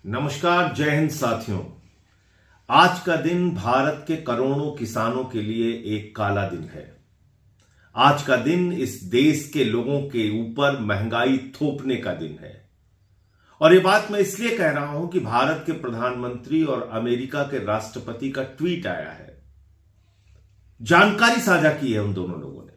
नमस्कार, जय हिंद साथियों। आज का दिन भारत के करोड़ों किसानों के लिए एक काला दिन है। आज का दिन इस देश के लोगों के ऊपर महंगाई थोपने का दिन है। और ये बात मैं इसलिए कह रहा हूं कि भारत के प्रधानमंत्री और अमेरिका के राष्ट्रपति का ट्वीट आया है, जानकारी साझा की है उन दोनों लोगों ने।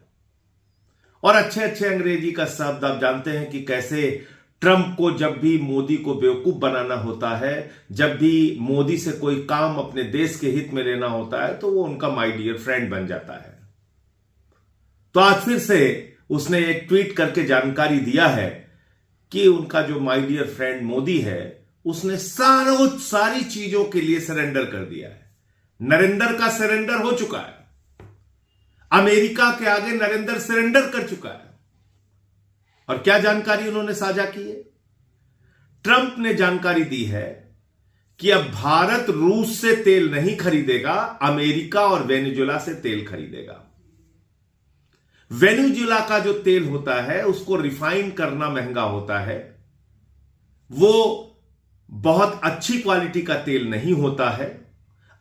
और अच्छे अच्छे अंग्रेजी का शब्द आप जानते हैं कि कैसे ट्रंप को जब भी मोदी को बेवकूफ बनाना होता है, जब भी मोदी से कोई काम अपने देश के हित में लेना होता है, तो वो उनका माय डियर फ्रेंड बन जाता है। तो आज फिर से उसने एक ट्वीट करके जानकारी दिया है कि उनका जो माय डियर फ्रेंड मोदी है, उसने सारी चीजों के लिए सरेंडर कर दिया है। नरेंद्र का सरेंडर हो चुका है। अमेरिका के आगे नरेंद्र सरेंडर कर चुका है। और क्या जानकारी उन्होंने साझा की है? ट्रंप ने जानकारी दी है कि अब भारत रूस से तेल नहीं खरीदेगा, अमेरिका और वेनेजुएला से तेल खरीदेगा। वेनेजुएला का जो तेल होता है उसको रिफाइन करना महंगा होता है। वो बहुत अच्छी क्वालिटी का तेल नहीं होता है।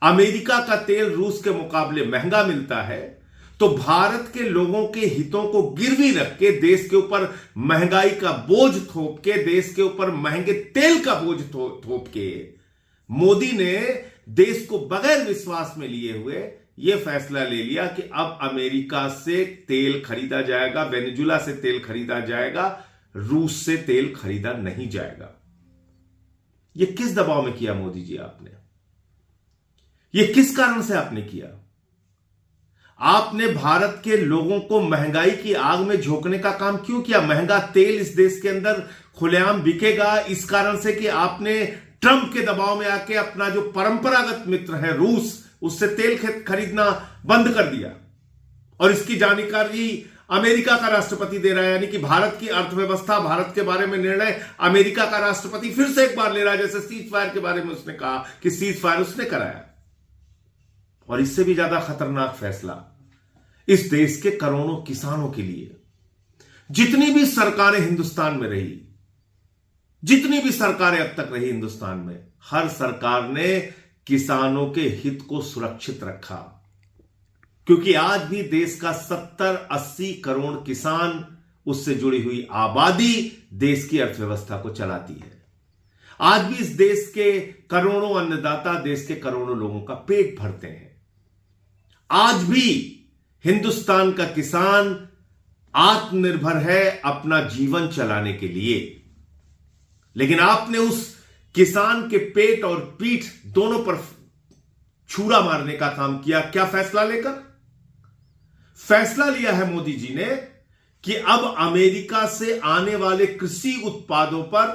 अमेरिका का तेल रूस के मुकाबले महंगा मिलता है। तो भारत के लोगों के हितों को गिरवी रख के देश के ऊपर महंगाई का बोझ थोप के, देश के ऊपर महंगे तेल का बोझ थोप के मोदी ने देश को बगैर विश्वास में लिए हुए यह फैसला ले लिया कि अब अमेरिका से तेल खरीदा जाएगा, वेनेजुएला से तेल खरीदा जाएगा, रूस से तेल खरीदा नहीं जाएगा। यह किस दबाव में किया मोदी जी आपने? यह किस कारण से आपने किया? आपने भारत के लोगों को महंगाई की आग में झोंकने का काम क्यों किया? महंगा तेल इस देश के अंदर खुलेआम बिकेगा इस कारण से कि आपने ट्रंप के दबाव में आके अपना जो परंपरागत मित्र है रूस, उससे तेल खरीदना बंद कर दिया। और इसकी जानकारी अमेरिका का राष्ट्रपति दे रहा है, यानी कि भारत की अर्थव्यवस्था, भारत के बारे में निर्णय अमेरिका का राष्ट्रपति फिर से एक बार ले रहा है। जैसे सीज फायर के बारे में उसने कहा कि सीज फायर उसने कराया। और इससे भी ज्यादा खतरनाक फैसला इस देश के करोड़ों किसानों के लिए। जितनी भी सरकारें हिंदुस्तान में रही, जितनी भी सरकारें अब तक रही हिंदुस्तान में, हर सरकार ने किसानों के हित को सुरक्षित रखा। क्योंकि आज भी देश का 70-80 करोड़ किसान, उससे जुड़ी हुई आबादी देश की अर्थव्यवस्था को चलाती है। आज भी इस देश के करोड़ों अन्नदाता देश के करोड़ों लोगों का पेट भरते हैं। आज भी हिंदुस्तान का किसान आत्मनिर्भर है अपना जीवन चलाने के लिए। लेकिन आपने उस किसान के पेट और पीठ दोनों पर छुरा मारने का काम किया। क्या फैसला लेकर? फैसला लिया है मोदी जी ने कि अब अमेरिका से आने वाले कृषि उत्पादों पर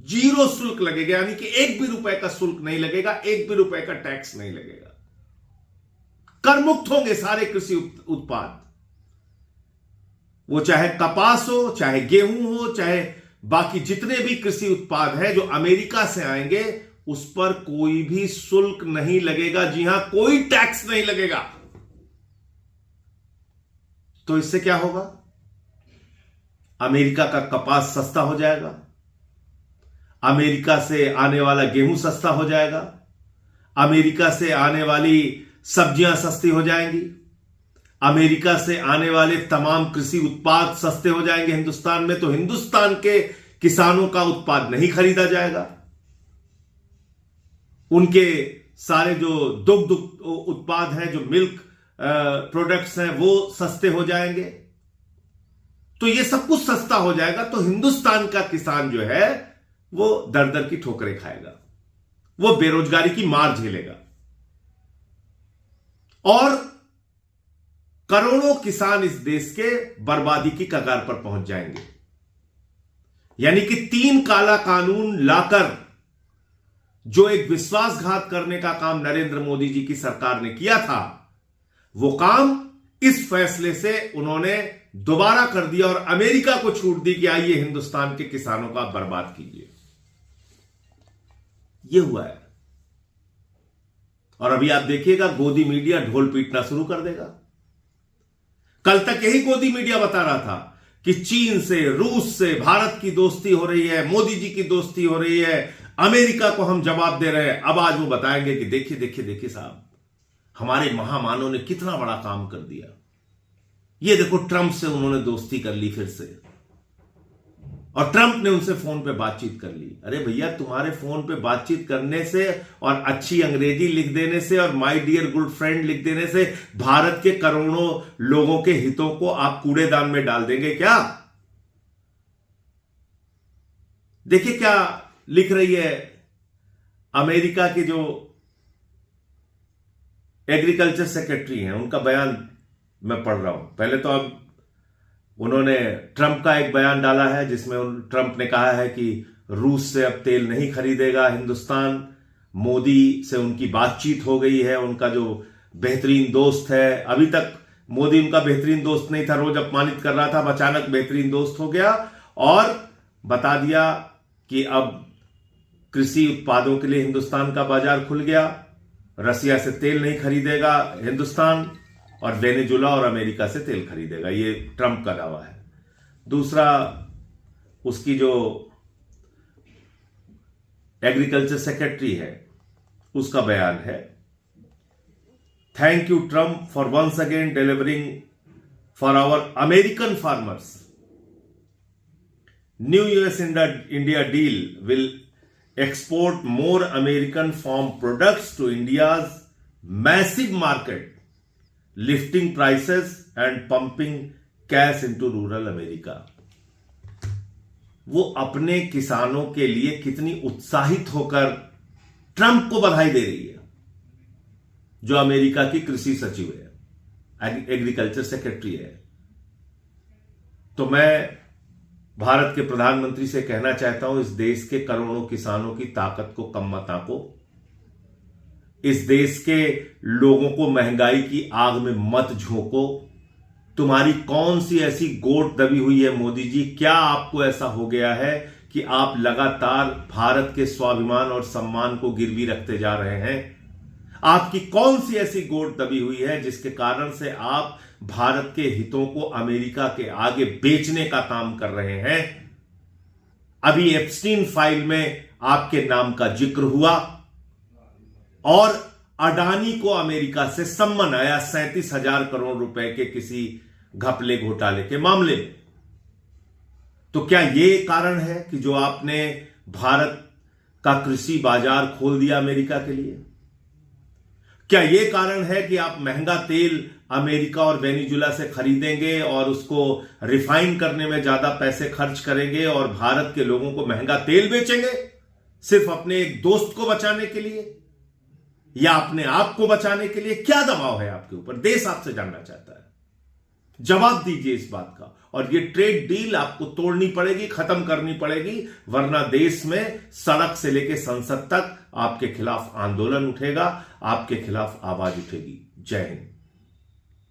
0 शुल्क लगेगा, यानी कि 1 भी रुपए का शुल्क नहीं लगेगा, 1 भी रुपए का टैक्स नहीं लगेगा। कर मुक्त होंगे सारे कृषि उत्पाद, वो चाहे कपास हो, चाहे गेहूं हो, चाहे बाकी जितने भी कृषि उत्पाद हैं जो अमेरिका से आएंगे, उस पर कोई भी शुल्क नहीं लगेगा। जी हां, कोई टैक्स नहीं लगेगा। तो इससे क्या होगा? अमेरिका का कपास सस्ता हो जाएगा, अमेरिका से आने वाला गेहूं सस्ता हो जाएगा, अमेरिका से आने वाली सब्जियां सस्ती हो जाएंगी, अमेरिका से आने वाले तमाम कृषि उत्पाद सस्ते हो जाएंगे हिंदुस्तान में। तो हिंदुस्तान के किसानों का उत्पाद नहीं खरीदा जाएगा, उनके सारे जो दुग्ध उत्पाद हैं, जो मिल्क प्रोडक्ट्स हैं, वो सस्ते हो जाएंगे। तो ये सब कुछ सस्ता हो जाएगा। तो हिंदुस्तान का किसान जो है वो दर दर की ठोकरें खाएगा, वो बेरोजगारी की मार झेलेगा। और करोड़ों किसान इस देश के बर्बादी की कगार पर पहुंच जाएंगे। यानी कि 3 काला कानून लाकर जो एक विश्वासघात करने का काम नरेंद्र मोदी जी की सरकार ने किया था, वो काम इस फैसले से उन्होंने दोबारा कर दिया और अमेरिका को छूट दी कि आइए हिंदुस्तान के किसानों का बर्बाद कीजिए। यह हुआ है। और अभी आप देखिएगा, गोदी मीडिया ढोल पीटना शुरू कर देगा। कल तक यही गोदी मीडिया बता रहा था कि चीन से, रूस से भारत की दोस्ती हो रही है, मोदी जी की दोस्ती हो रही है, अमेरिका को हम जवाब दे रहे हैं। अब आज वो बताएंगे कि देखिए देखिए देखिए साहब, हमारे महामानव ने कितना बड़ा काम कर दिया। ये देखो, ट्रंप से उन्होंने दोस्ती कर ली फिर से, और ट्रंप ने उनसे फोन पे बातचीत कर ली। अरे भैया, तुम्हारे फोन पे बातचीत करने से और अच्छी अंग्रेजी लिख देने से और माय डियर गुड फ्रेंड लिख देने से भारत के करोड़ों लोगों के हितों को आप कूड़ेदान में डाल देंगे क्या? देखिए क्या लिख रही है अमेरिका की जो एग्रीकल्चर सेक्रेटरी हैं, उनका बयान मैं पढ़ रहा हूं। पहले तो अब उन्होंने ट्रंप का एक बयान डाला है जिसमें ट्रंप ने कहा है कि रूस से अब तेल नहीं खरीदेगा हिंदुस्तान। मोदी से उनकी बातचीत हो गई है, उनका जो बेहतरीन दोस्त है, अभी तक मोदी उनका बेहतरीन दोस्त नहीं था, रोज अपमानित कर रहा था, अचानक बेहतरीन दोस्त हो गया और बता दिया कि अब कृषि उत्पादों के लिए हिंदुस्तान का बाजार खुल गया, रसिया से तेल नहीं खरीदेगा हिंदुस्तान और वेनेजुला और अमेरिका से तेल खरीदेगा। ये ट्रंप का दावा है। दूसरा, उसकी जो एग्रीकल्चर सेक्रेटरी है उसका बयान है, thank you Trump for once again delivering for our American farmers. New US India deal will export more American farm products to India's massive market, lifting prices and pumping cash into rural America। वो अपने किसानों के लिए कितनी उत्साहित होकर Trump को बधाई दे रही है, जो अमेरिका की कृषि सचिव है, एग्रीकल्चर सेक्रेटरी है। तो मैं भारत के प्रधानमंत्री से कहना चाहता हूं, इस देश के करोड़ों किसानों की ताकत को कम मत आंको, इस देश के लोगों को महंगाई की आग में मत झोंको। तुम्हारी कौन सी ऐसी गोट दबी हुई है मोदी जी? क्या आपको ऐसा हो गया है कि आप लगातार भारत के स्वाभिमान और सम्मान को गिरवी रखते जा रहे हैं? आपकी कौन सी ऐसी गोट दबी हुई है जिसके कारण से आप भारत के हितों को अमेरिका के आगे बेचने का काम कर रहे हैं? अभी एप्स्टीन फाइल में आपके नाम का जिक्र हुआ और अडानी को अमेरिका से सम्मन आया 37,000 करोड़ रुपए के किसी घपले घोटाले के मामले में। तो क्या यह कारण है कि जो आपने भारत का कृषि बाजार खोल दिया अमेरिका के लिए? क्या यह कारण है कि आप महंगा तेल अमेरिका और वेनेजुला से खरीदेंगे और उसको रिफाइन करने में ज्यादा पैसे खर्च करेंगे और भारत के लोगों को महंगा तेल बेचेंगे सिर्फ अपने एक दोस्त को बचाने के लिए या अपने आप को बचाने के लिए? क्या दबाव है आपके ऊपर? देश आपसे जानना चाहता है, जवाब दीजिए इस बात का। और ये ट्रेड डील आपको तोड़नी पड़ेगी, खत्म करनी पड़ेगी, वरना देश में सड़क से लेकर संसद तक आपके खिलाफ आंदोलन उठेगा, आपके खिलाफ आवाज उठेगी। जय हिंद।